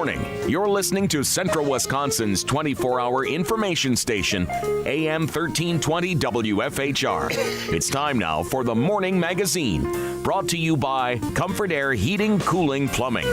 morning. You're listening to Central Wisconsin's 24-hour information station, AM 1320 WFHR. It's time now for the Morning Magazine, brought to you by Comfort Air Heating, Cooling, Plumbing.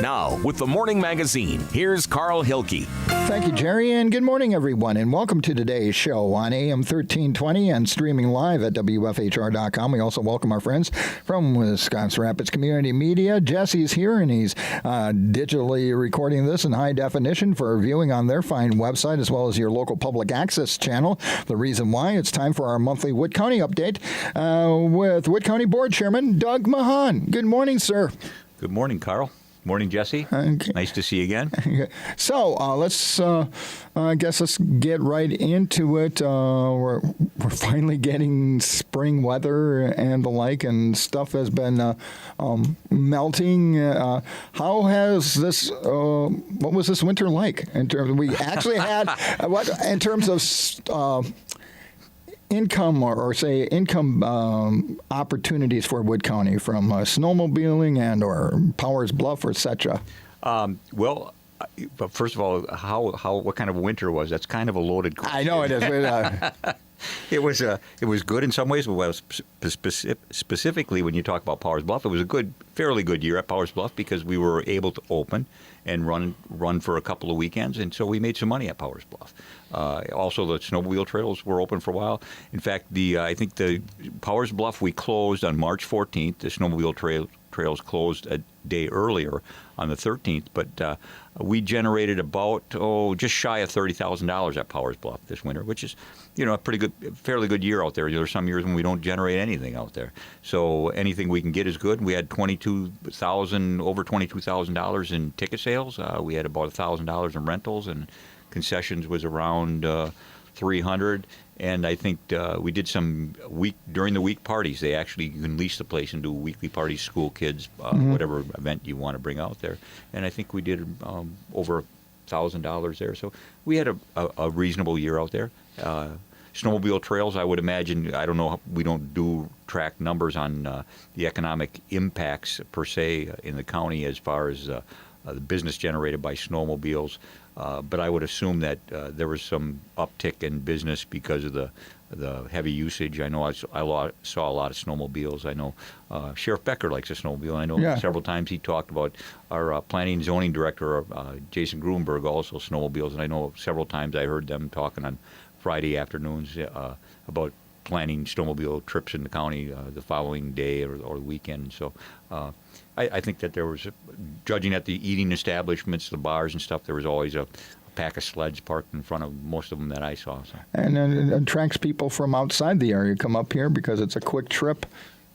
Now, with the Morning Magazine, here's Carl Hilke. Thank you, Jerry, and good morning, everyone, and welcome to today's show on AM 1320 and streaming live at WFHR.com. We also welcome our friends from Wisconsin Rapids Community Media. Jesse's here, and he's digitally recording this in high definition for viewing on their fine website, as well as your local public access channel. The reason why, it's time for our monthly Wood County update with Wood County Board Chairman Doug Machon. Good morning, sir. Good morning, Carl. Morning, Jesse. Okay. Nice to see you again. So let's get right into it. We're finally getting spring weather and the like, and stuff has been melting. How has this? What was this winter like? In terms, we actually had what in terms of income or say income opportunities for Wood County from snowmobiling and or Powers Bluff or etc. Well, but first of all, what kind of winter was? That's kind of a loaded question. I know it is. It was good in some ways. Well, specifically when you talk about Powers Bluff, it was a fairly good year at Powers Bluff because we were able to open and run for a couple of weekends, and so we made some money at Powers Bluff. Also, the snowmobile trails were open for a while. In fact, I think the Powers Bluff we closed on March 14th. The snowmobile trails closed a day earlier on the 13th, but we generated about just shy of $30,000 at Powers Bluff this winter, which is a fairly good year out there. There are some years when we don't generate anything out there, so anything we can get is good. We had over $22,000 in ticket sales. We had about $1,000 in rentals, and concessions was around $300. And I think we did some during the week parties. You can lease the place and do weekly parties, school kids, whatever event you want to bring out there. And I think we did over $1,000 there. So we had a reasonable year out there. Snowmobile trails, I would imagine, I don't know, we don't track numbers on the economic impacts per se in the county as far as the business generated by snowmobiles. But I would assume that there was some uptick in business because of the heavy usage. I know I saw a lot of snowmobiles. I know Sheriff Becker likes a snowmobile. I know several times he talked about our planning and zoning director, Jason Gruenberg, also snowmobiles. And I know several times I heard them talking on Friday afternoons about planning snowmobile trips in the county the following day or the weekend. So I think that there was, judging at the eating establishments, the bars and stuff, there was always a pack of sleds parked in front of most of them that I saw. So. And it attracts people from outside the area to come up here because it's a quick trip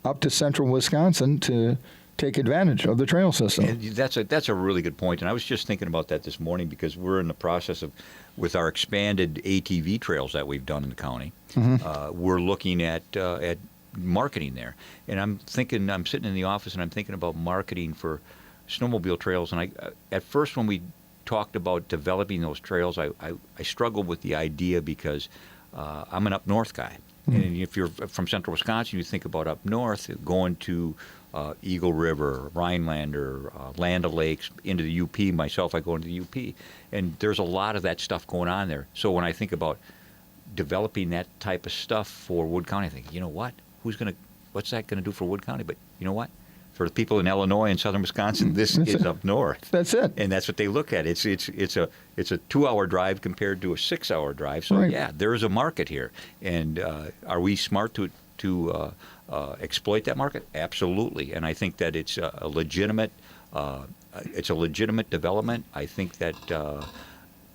up to central Wisconsin to take advantage of the trail system. And that's a really good point. And I was just thinking about that this morning because we're in the process with our expanded ATV trails that we've done in the county. We're looking at marketing there. And I'm sitting in the office and I'm thinking about marketing for snowmobile trails. And at first when we talked about developing those trails, I struggled with the idea because I'm an up north guy. And if you're from central Wisconsin, you think about up north, going to Eagle River, Rhinelander, Land O'Lakes, into the UP. Myself, I go into the UP. And there's a lot of that stuff going on there. So when I think about developing that type of stuff for Wood County, I think, what's that going to do for Wood County? But you know what? For the people in Illinois and southern Wisconsin, this is up north. That's it. And that's what they look at. It's a 2-hour drive compared to a 6-hour drive. So right. There is a market here. And are we smart to exploit that market? Absolutely. And I think that it's a legitimate development. I think that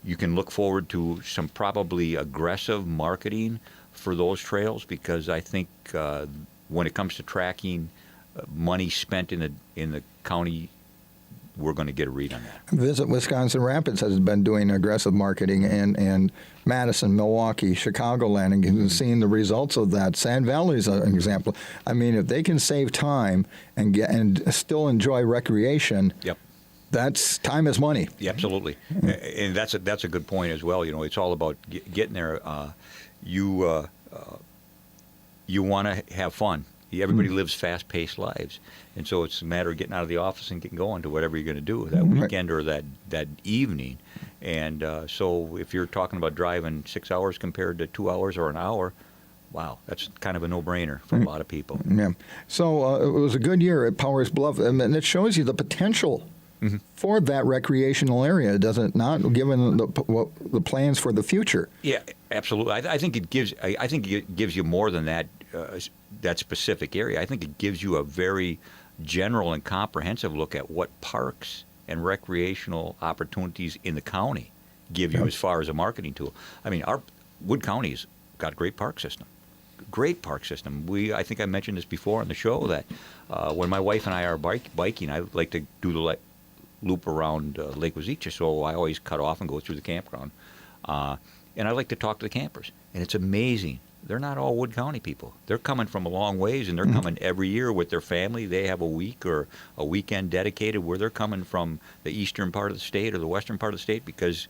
you can look forward to some probably aggressive marketing for those trails because I think when it comes to tracking money spent in the county, we're going to get a read on that. Visit Wisconsin Rapids has been doing aggressive marketing and Madison, Milwaukee, Chicagoland, and seeing the results of that. Sand Valley is an example. I mean, if they can save time and still enjoy recreation, yep. That's time is money. Yeah, absolutely, and that's a good point as well. It's all about getting there. You want to have fun. Everybody lives fast-paced lives, and so it's a matter of getting out of the office and getting going to whatever you're going to do that weekend or that evening. And so if you're talking about driving 6 hours compared to 2 hours or an hour, wow, that's kind of a no-brainer for a lot of people. Yeah. So it was a good year at Powers Bluff, and it shows you the potential for that recreational area, does it not? Given the plans for the future. Yeah, absolutely. I think it gives. I think it gives you more than that. That specific area. I think it gives you a very general and comprehensive look at what parks and recreational opportunities in the county give you as far as a marketing tool. I mean, our Wood County's got a great park system. Great park system. I think I mentioned this before on the show that when my wife and I are biking, I like to do the loop around Lake Wazicha, so I always cut off and go through the campground. And I like to talk to the campers, and it's amazing. They're not all Wood County people. They're coming from a long ways, and they're coming every year with their family. They have a week or a weekend dedicated where they're coming from the eastern part of the state or the western part of the state because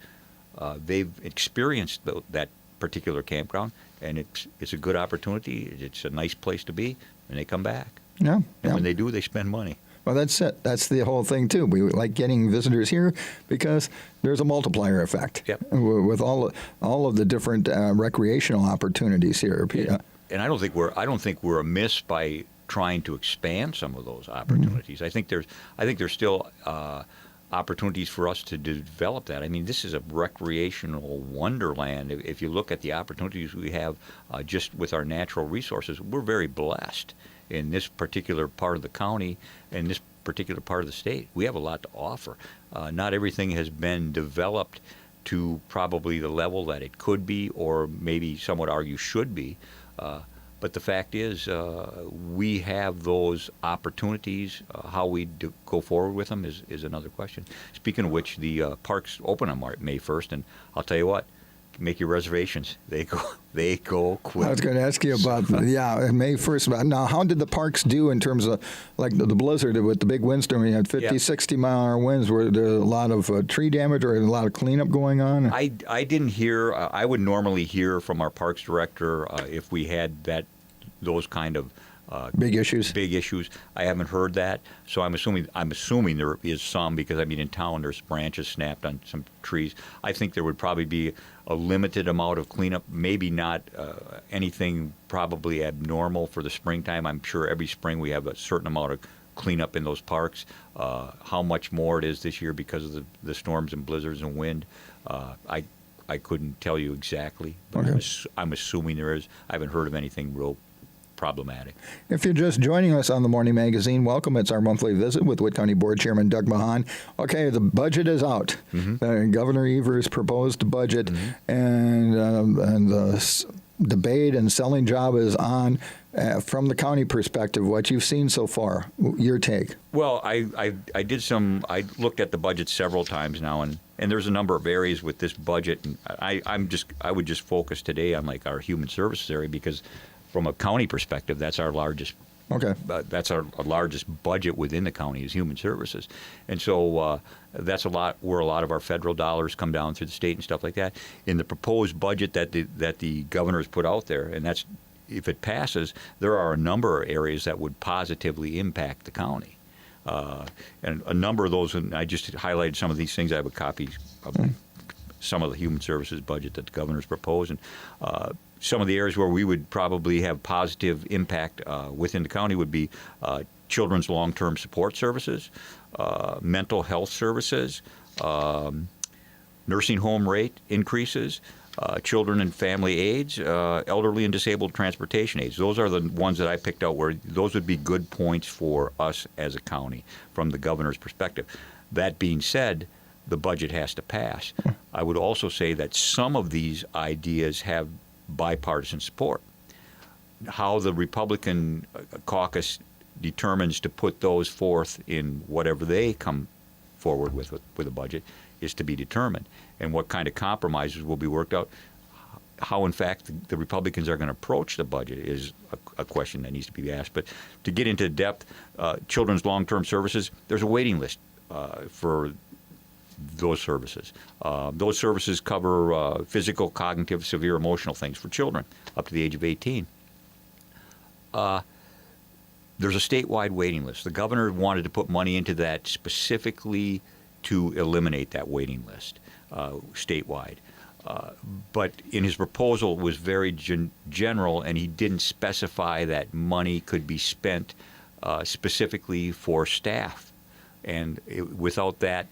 they've experienced that particular campground, and it's a good opportunity. It's a nice place to be, and they come back. Yeah. And when they do, they spend money. Well, that's it. That's the whole thing, too. We like getting visitors here because there's a multiplier effect with all of the different recreational opportunities here. And I don't think we're amiss by trying to expand some of those opportunities. I think there's still opportunities for us to develop that. I mean, this is a recreational wonderland. If you look at the opportunities we have just with our natural resources, we're very blessed in this particular part of the county and this particular part of the state. We have a lot to offer. Not everything has been developed to probably the level that it could be, or maybe some would argue should be. But the fact is, we have those opportunities. How we go forward with them is another question. Speaking of which, the parks open on May 1st, and I'll tell you what, make your reservations. They go quick. I was going to ask you about May 1st. Now, how did the parks do in terms of like the blizzard with the big windstorm? You had 50, 60-mile-an-hour winds. Were there a lot of tree damage or a lot of cleanup going on? I didn't hear. I would normally hear from our parks director if we had those kind of big issues. I haven't heard that, so I'm assuming there is some, because I mean in town there's branches snapped on some trees. I think there would probably be a limited amount of cleanup, maybe not anything probably abnormal for the springtime. I'm sure every spring we have a certain amount of cleanup in those parks. How much more it is this year because of the storms and blizzards and wind, I couldn't tell you exactly, but I'm assuming there is. I haven't heard of anything real problematic. If you're just joining us on the Morning Magazine, welcome. It's our monthly visit with Wood County Board Chairman Doug Machon. Okay, the budget is out. Governor Evers' proposed budget, and the debate and selling job is on. From the county perspective, what you've seen so far, your take? Well, I looked at the budget several times now, and there's a number of areas with this budget, and I would just focus today on like our human services area, because from a county perspective, that's our largest. That's our largest budget within the county is human services, and so that's a lot where a lot of our federal dollars come down through the state and stuff like that. In the proposed budget that the governor's put out there, and that's, if it passes, there are a number of areas that would positively impact the county, and a number of those. And I just highlighted some of these things. I have a copy of some of the human services budget that the governor's proposed, and some of the areas where we would probably have positive impact within the county would be children's long-term support services, mental health services, nursing home rate increases, children and family aids, elderly and disabled transportation aids. Those are the ones that I picked out where those would be good points for us as a county from the governor's perspective. That being said, the budget has to pass. I would also say that some of these ideas have bipartisan support. How the Republican caucus determines to put those forth in whatever they come forward with a budget is to be determined, and what kind of compromises will be worked out. How, in fact, the Republicans are going to approach the budget is a question that needs to be asked. But to get into depth, children's long-term services, there's a waiting list for those services. Those services cover physical, cognitive, severe emotional things for children up to the age of 18. there's a statewide waiting list. The governor wanted to put money into that specifically to eliminate that waiting list statewide. But in his proposal, it was very general, and he didn't specify that money could be spent specifically for staff. And without that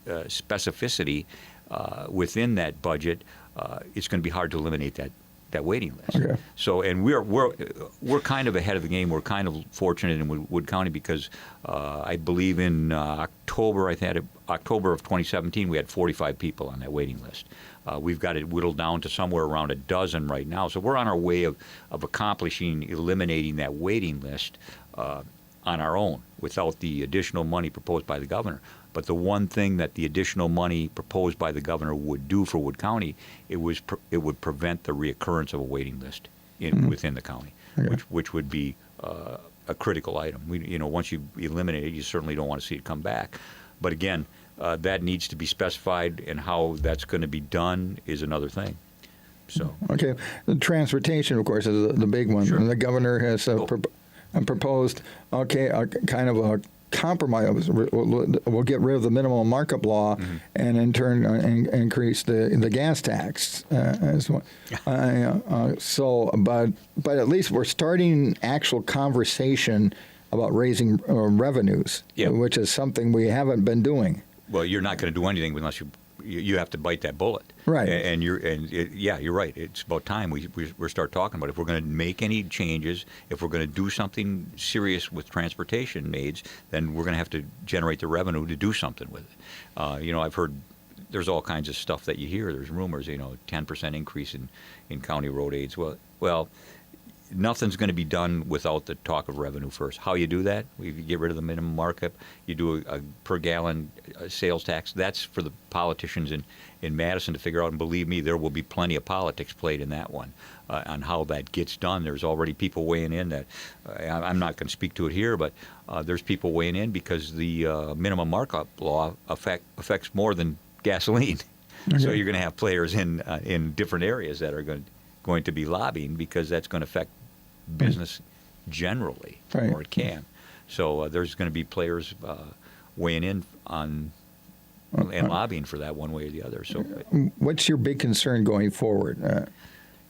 specificity within that budget, it's going to be hard to eliminate that waiting list. Okay. So, and we're kind of ahead of the game. We're kind of fortunate in Wood County because I believe in October of 2017, we had 45 people on that waiting list. We've got it whittled down to somewhere around a dozen right now. So we're on our way of accomplishing eliminating that waiting list on our own without the additional money proposed by the governor. But the one thing that the additional money proposed by the governor would do for Wood County, it would prevent the reoccurrence of a waiting list within the county, which would be a critical item. Once you eliminate it, you certainly don't want to see it come back. But again, that needs to be specified, and how that's going to be done is another thing. So okay, the transportation, of course, is the big one. Sure. And the governor has proposed, kind of a compromise. We'll get rid of the minimum markup law, and in turn increase the gas tax as well. But at least we're starting actual conversation about raising revenues, which is something we haven't been doing. Well, you're not going to do anything unless you have to bite that bullet, right? You're right. It's about time we start talking about it. If we're going to make any changes, if we're going to do something serious with transportation aids, then we're going to have to generate the revenue to do something with it. I've heard there's all kinds of stuff that you hear. There's rumors, 10% increase in county road aids. Well. Nothing's going to be done without the talk of revenue first. How you do that? You get rid of the minimum markup. You do a per gallon sales tax. That's for the politicians in Madison to figure out. And believe me, there will be plenty of politics played in that one on how that gets done. There's already people weighing in that I'm not going to speak to it here, but there's people weighing in because the minimum markup law affects more than gasoline. Okay. So you're going to have players in different areas that are going to be lobbying because that's going to affect business generally, right. Or it can. So there's going to be players weighing in on and lobbying for that one way or the other. So, what's your big concern going forward?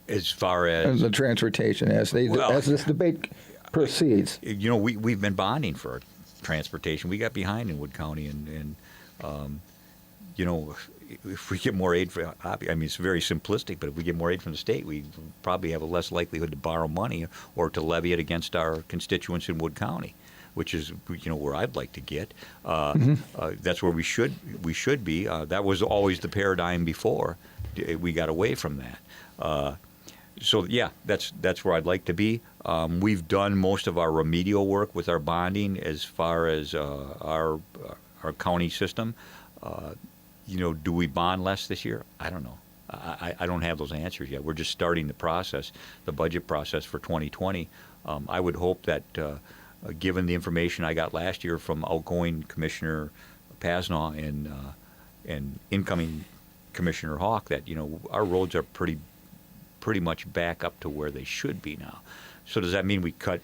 As far as the transportation, as this debate proceeds, we've been bonding for transportation. We got behind in Wood County, and if we get more aid it's very simplistic, but if we get more aid from the state, we probably have a less likelihood to borrow money or to levy it against our constituents in Wood County, which is where I'd like to get. That's where we should be. That was always the paradigm before. We got away from that. That's where I'd like to be. We've done most of our remedial work with our bonding as far as our county system. Do we bond less this year? I don't know. I don't have those answers yet. We're just starting the budget process for 2020. I would hope that, given the information I got last year from outgoing Commissioner Pasnaw and incoming Commissioner Hawk, that our roads are pretty much back up to where they should be now. So does that mean we cut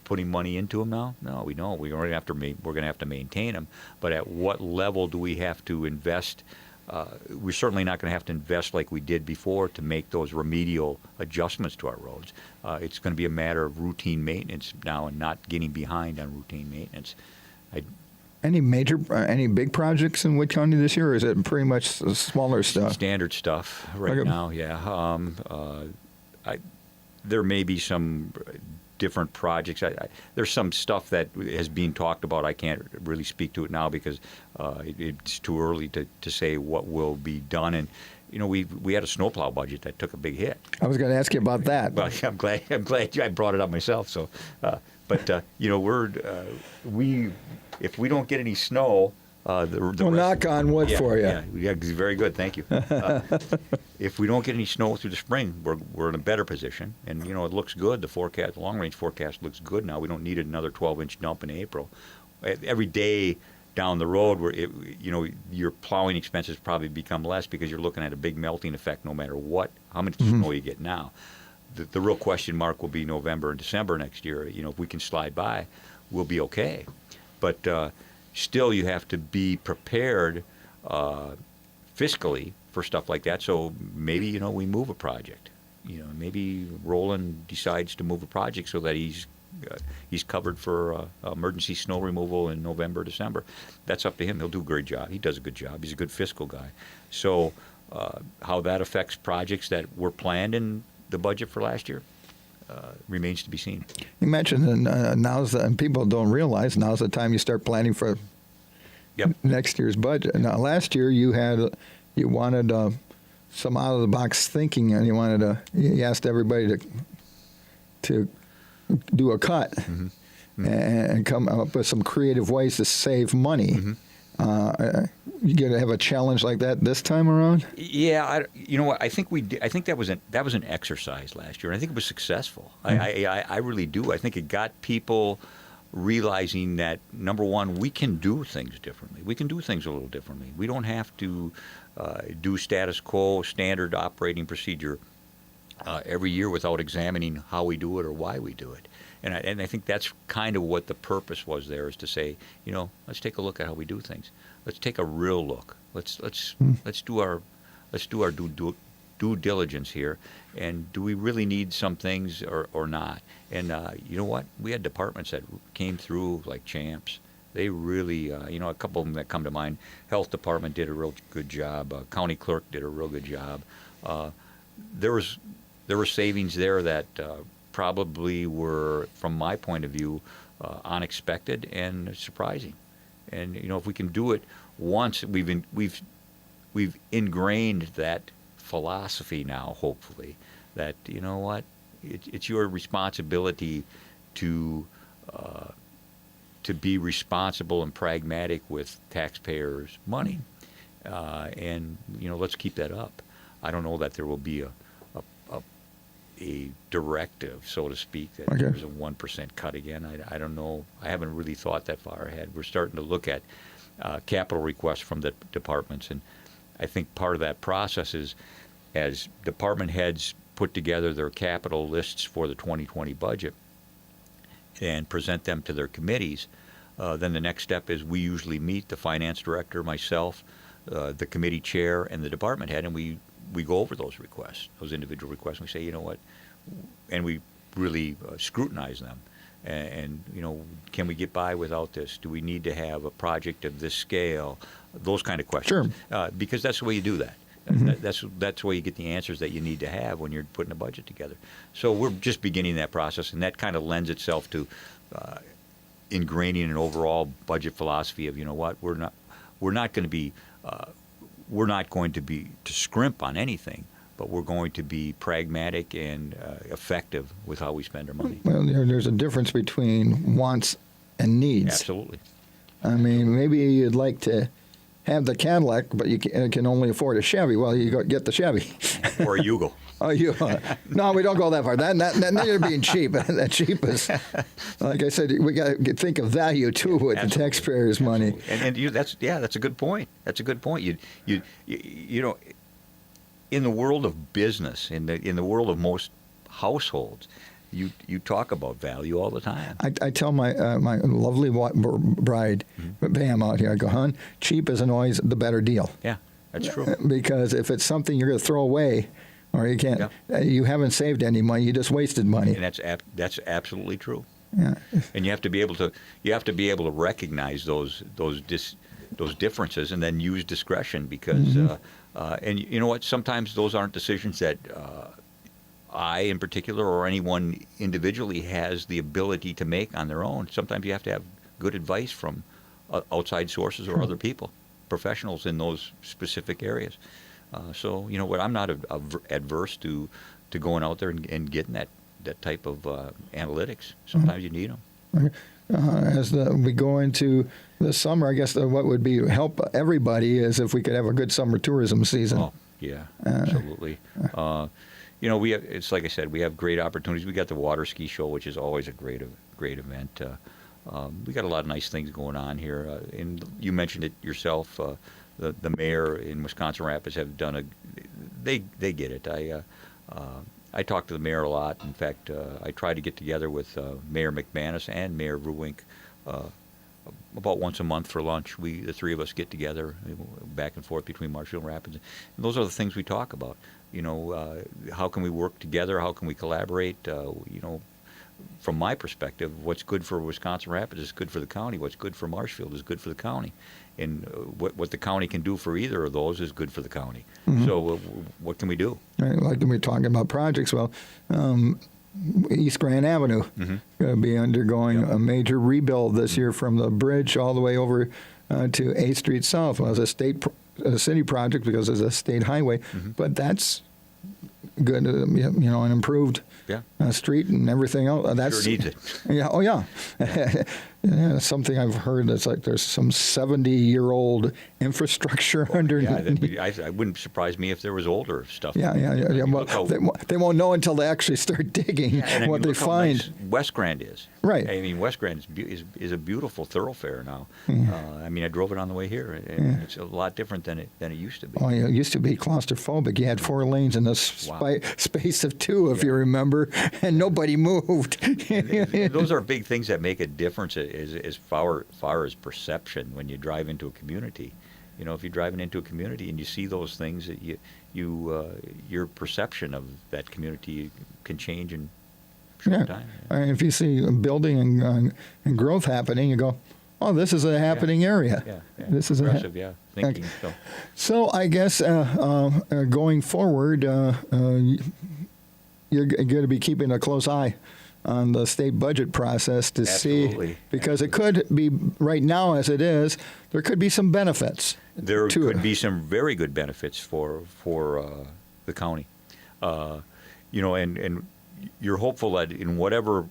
putting money into them now? No, we don't. We're going to have to maintain them. But at what level do we have to invest? We're certainly not going to have to invest like we did before to make those remedial adjustments to our roads. It's going to be a matter of routine maintenance now and not getting behind on routine maintenance. Any big projects in Wood County this year, or is it pretty much smaller stuff? Standard stuff right now, yeah. There may be some different projects. There's some stuff that has been talked about. I can't really speak to it now because it's too early to say what will be done. And we had a snowplow budget that took a big hit. I was going to ask you about that. Well, I'm glad I brought it up myself. So, if we don't get any snow. Knock on wood for you. Yeah, very good. Thank you. If we don't get any snow through the spring, we're in a better position. And, it looks good. The long-range forecast looks good now. We don't need another 12-inch dump in April. Every day down the road, your plowing expenses probably become less because you're looking at a big melting effect no matter how much snow you get now. the real question mark will be November and December next year. If we can slide by, we'll be okay. But still, you have to be prepared fiscally for stuff like that. So maybe we move a project. Maybe Roland decides to move a project so that he's covered for emergency snow removal in November, December. That's up to him. He'll do a great job. He does a good job. He's a good fiscal guy. So how that affects projects that were planned in the budget for last year remains to be seen. You mentioned and people don't realize now's the time you start planning for next year's budget. Now, last year you wanted some out of the box thinking, and you asked everybody to do a cut and come up with some creative ways to save money. You going to have a challenge like that this time around? Yeah, you know what? I think we did. I think that was an exercise last year, and I think it was successful. I really do. I think it got people realizing that, number one, we can do things differently. We can do things a little differently. We don't have to do status quo, standard operating procedure every year without examining how we do it or why we do it. And I think that's kind of what the purpose was there, is to say, let's take a look at how we do things. Let's take a real look. Let's do our due diligence here. And do we really need some things or not? And you know what? We had departments that came through like champs. They really, a couple of them that come to mind. Health department did a real good job. County clerk did a real good job. There were savings there that probably were, from my point of view, unexpected and surprising. And if we can do it once, we've ingrained that philosophy now. Hopefully, that it's your responsibility to be responsible and pragmatic with taxpayers' money, and let's keep that up. I don't know that there will be a directive, so to speak, that there's a 1% cut again. I don't know. I haven't really thought that far ahead. We're starting to look at capital requests from the departments, and I think part of that process is, as department heads put together their capital lists for the 2020 budget and present them to their committees, then the next step is we usually meet, the finance director, myself, the committee chair, and the department head, and we go over those requests, those individual requests, and we say, you know what, and we really scrutinize them. And can we get by without this? Do we need to have a project of this scale? Those kind of questions. Sure. Because that's the way you do that. That's the way you get the answers that you need to have when you're putting a budget together. So we're just beginning that process, and that kind of lends itself to ingraining an overall budget philosophy of, we're not going to be to scrimp on anything, but we're going to be pragmatic and effective with how we spend our money. Well, there's a difference between wants and needs. Absolutely. I mean, maybe you'd like to have the Cadillac, but you can only afford a Chevy. Well, you go get the Chevy. Or a Yugo. No, we don't go that far. That you're being cheap. That cheap is, like I said, we got to think of value too with the taxpayers' money. And that's a good point. That's a good point. You in the world of business, in the world of most households, you talk about value all the time. I tell my lovely bride, Pam, out here, I go, hon, cheap isn't always the better deal. Yeah, that's true. Because if it's something you're going to throw away, or you can't, you haven't saved any money, you just wasted money. And that's absolutely true. Yeah. And you have to be able to recognize those differences and then use discretion, because and you know what, sometimes those aren't decisions that I in particular or anyone individually has the ability to make on their own. Sometimes you have to have good advice from outside sources or other people, professionals in those specific areas. So you know what, I'm not adverse to going out there and getting that type of analytics. Sometimes you need them. As we go into the summer, I guess what would be help everybody is if we could have a good summer tourism season. Oh, yeah, absolutely. It's like I said, we have great opportunities. We got the water ski show, which is always a great event. We got a lot of nice things going on here. And you mentioned it yourself. The mayor in Wisconsin Rapids have done they get it. I talk to the mayor a lot. In fact, I try to get together with Mayor McManus and Mayor Ruwink about once a month for lunch. The three of us get together, back and forth between Marshfield and Rapids. And those are the things we talk about. How can we work together? How can we collaborate? From my perspective, what's good for Wisconsin Rapids is good for the county. What's good for Marshfield is good for the county. And what the county can do for either of those is good for the county. Mm-hmm. So what can we do? Right, like when we're talking about projects, well, East Grand Avenue going to be undergoing a major rebuild this year from the bridge all the way over to 8th Street South. Well, it's a city project because it's a state highway, but that's good, an improved street and everything else. That's sure needs it. Yeah. Oh, yeah. Yeah, something I've heard that's like there's some 70-year-old infrastructure underneath. Yeah, it wouldn't surprise me if there was older stuff. Yeah. Well, they won't know until they actually start digging what they find. Nice West Grand is. Right. I mean, West Grand is a beautiful thoroughface now. I mean, I drove it on the way here. It's a lot different than it used to be. Oh, yeah, it used to be claustrophobic. You had 4 lanes in the space of 2, if you remember, and nobody moved. Those are big things that make a difference as far as perception when you drive into a community. If you're driving into a community and you see those things, that your perception of that community can change in a short time. I mean, if you see building and growth happening, you go, "Oh, this is a happening area." Yeah. This is aggressive. Thinking. Okay. So I guess going forward, you're going to be keeping a close eye on the state budget process to see, because it could be, right now as it is, there could be some benefits. There could be some very good benefits for the county. And you're hopeful that in whatever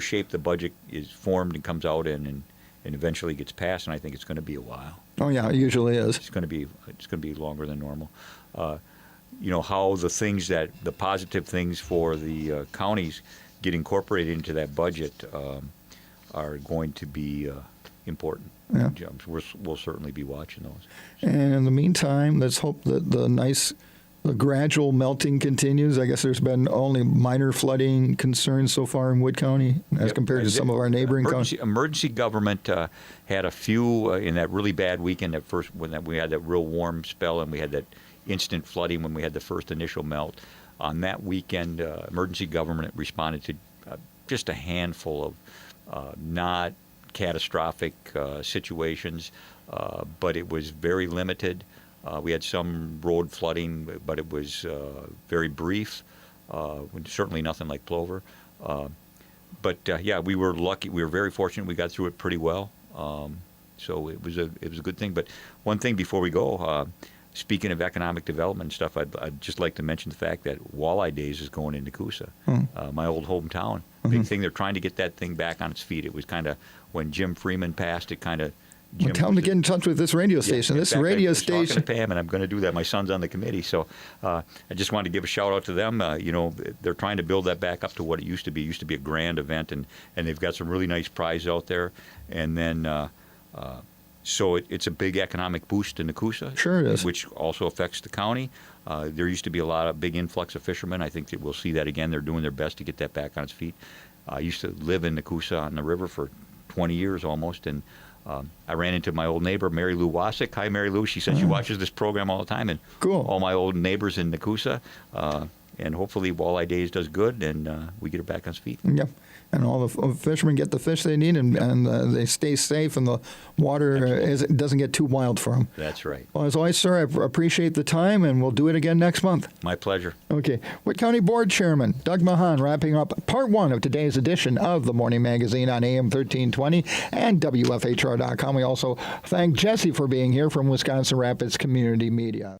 shape the budget is formed and comes out in and eventually gets passed, and I think it's going to be a while. Oh yeah, it usually is. It's going to be longer than normal. How the positive things for the counties get incorporated into that budget are going to be important. Yeah. We'll certainly be watching those. And in the meantime, let's hope that the gradual melting continues. I guess there's been only minor flooding concerns so far in Wood County as compared to some of our neighboring counties. Emergency government had a few in that really bad weekend when we had that real warm spell and we had that instant flooding when we had the first initial melt. On that weekend, emergency government responded to just a handful of not catastrophic situations, but it was very limited. We had some road flooding, but it was very brief, certainly nothing like Plover. But we were lucky. We were very fortunate. We got through it pretty well. So it was a good thing. But one thing before we go, speaking of economic development and stuff, I'd just like to mention the fact that Walleye Days is going into Coosa, my old hometown. Big thing. They're trying to get that thing back on its feet. It was kind of, when Jim Freeman passed, it kind of... Tell them to get in touch with this radio station. This radio station. I was talking to Pam, and I'm going to do that. My son's on the committee, so I just wanted to give a shout out to them. They're trying to build that back up to what it used to be. It used to be a grand event, and they've got some really nice prizes out there. And then, so it's a big economic boost in Coosa. Sure it is. Which also affects the county. There used to be a big influx of fishermen. I think that we'll see that again. They're doing their best to get that back on its feet. I used to live in Coosa on the river for 20 years almost, and I ran into my old neighbor, Mary Lou Wasik. Hi, Mary Lou. She says she watches this program all the time. And cool. All my old neighbors in Coosa. And hopefully Walleye Days does good, and we get it back on its feet. Yep. And all the fishermen get the fish they need, and they stay safe, and the water doesn't get too wild for them. That's right. Well, as always, sir, I appreciate the time, and we'll do it again next month. My pleasure. Okay. Wood County Board Chairman Doug Machon wrapping up part 1 of today's edition of the Morning Magazine on AM 1320 and WFHR.com. We also thank Jesse for being here from Wisconsin Rapids Community Media.